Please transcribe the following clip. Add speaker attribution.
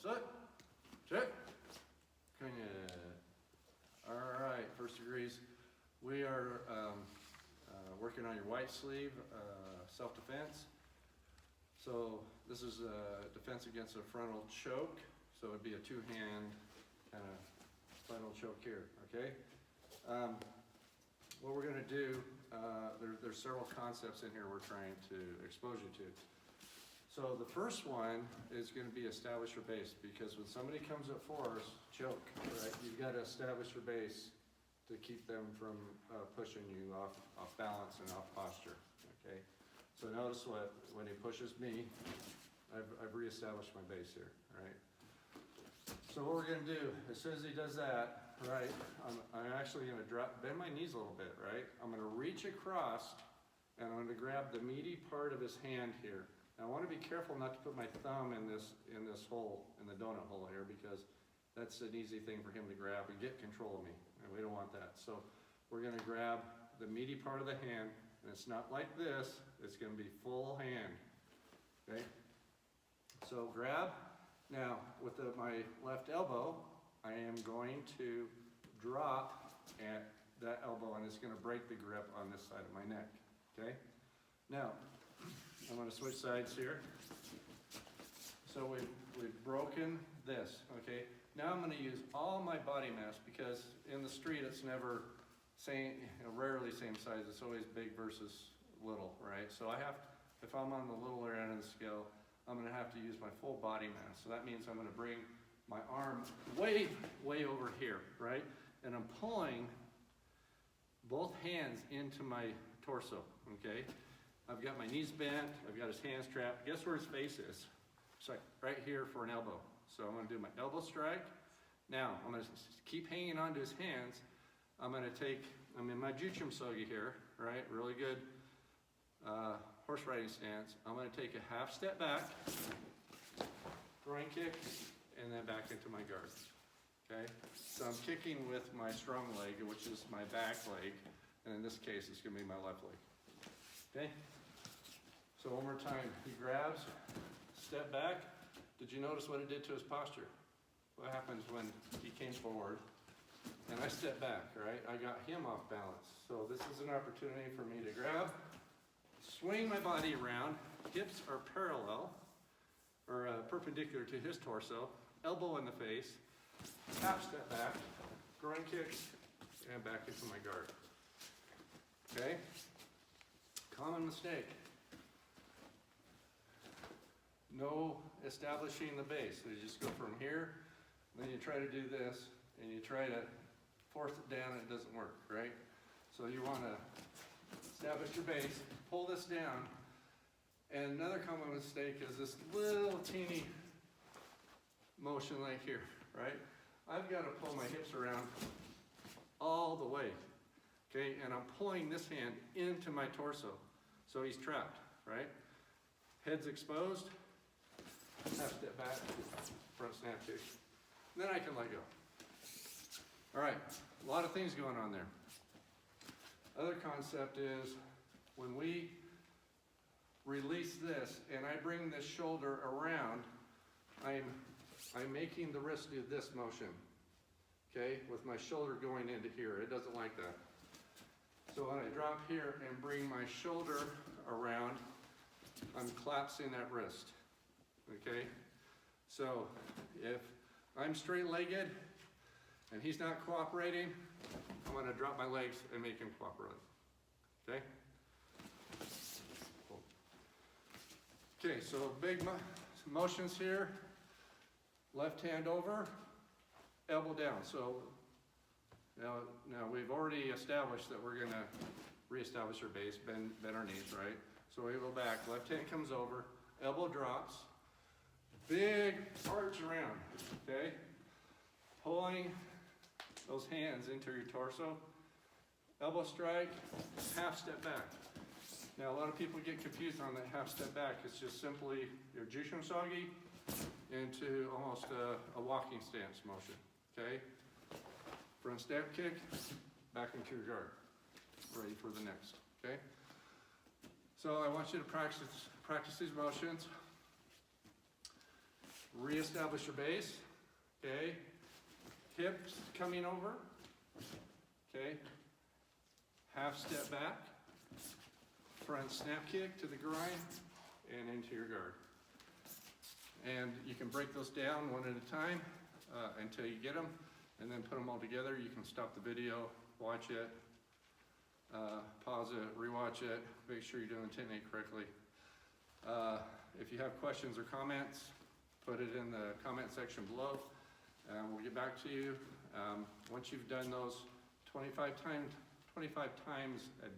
Speaker 1: set, check. All right, first degrees. We are working on your white sleeve self-defense. So this is a defense against a frontal choke. So it'd be a two-hand kind of frontal choke here, okay? What we're gonna do, there's several concepts in here we're trying to expose you to. So the first one is gonna be establish your base, because when somebody comes at force, choke, right? You've gotta establish your base to keep them from pushing you off balance and off posture, okay? So notice when he pushes me, I've reestablished my base here, right? So what we're gonna do, as soon as he does that, right, I'm actually gonna bend my knees a little bit, right? I'm gonna reach across and I'm gonna grab the meaty part of his hand here. Now I wanna be careful not to put my thumb in this hole, in the donut hole here, because that's an easy thing for him to grab and get control of me, and we don't want that. So we're gonna grab the meaty part of the hand, and it's not like this, it's gonna be full hand, okay? So grab. Now, with my left elbow, I am going to drop at that elbow, and it's going to break the grip on this side of my neck, okay? Now, I'm going to switch sides here. So we've broken this, okay? Now I'm going to use all my body mass, because in the street it's never rarely same size. It's always big versus little, right? So if I'm on the littler end of the scale, I'm gonna have to use my full body mass. So that means I'm gonna bring my arm way over here, right? And I'm pulling both hands into my torso, okay? I've got my knees bent, I've got his hands trapped. Guess where his face is? It's like right here for an elbow. So I'm gonna do my elbow strike. Now, I'm gonna keep hanging onto his hands. I'm in my Juchum-sogi here, right? Really good horse riding stance. I'm going to take a half step back, groin kick, and then back into my guard, okay? So I'm kicking with my strong leg, which is my back leg, and in this case, it's going to be my left leg, okay? So one more time, he grabs, step back. Did you notice what it did to his posture? What happens when he came forward, and I step back, right? I got him off balance. So this is an opportunity for me to grab, swing my body around, hips are parallel, or perpendicular to his torso, elbow in the face, half step back, groin kick, and back into my guard. Okay? Common mistake. No establishing the base. So you just go from here, then you try to do this, and you try to force it down and it doesn't work, right? So you want to establish your base, pull this down, and another common mistake is this little teeny motion right here, right? I've got to pull my hips around all the way, okay? And I'm pulling this hand into my torso, so he's trapped, right? Head's exposed, half step back, front snap kick. Then I can let go. All right, a lot of things going on there. Other concept is when we release this and I bring this shoulder around, I'm making the wrist do this motion, okay, with my shoulder going into here. It doesn't like that. So when I drop here and bring my shoulder around, I'm collapsing that wrist, okay? So if I'm straight-legged and he's not cooperating, I'm going to drop my legs and make him cooperate, okay? Cool. Okay, so big motions here. Left hand over, elbow down. So now we've already established that we're going to reestablish our base, bend our knees, right? So we go back, left hand comes over, elbow drops, big arch around, okay? Pulling those hands into your torso, elbow strike, half step back. Now a lot of people get confused on that half step back. It's just simply your Juchum-sogi into almost a walking stance motion, okay? Front step kick, back into your guard, ready for the next, okay? So I want you to practice these motions. Reestablish your base, okay? Hips coming over, okay? Half step back, front snap kick to the groin, and into your guard. And you can break those down one at a time until you get them, and then put them all together. You can stop the video, watch it, pause it, rewatch it, make sure you're doing the technique correctly. If you have questions or comments, put it in the comment section below, and we'll get back to you. Once you've done those 25 times a day,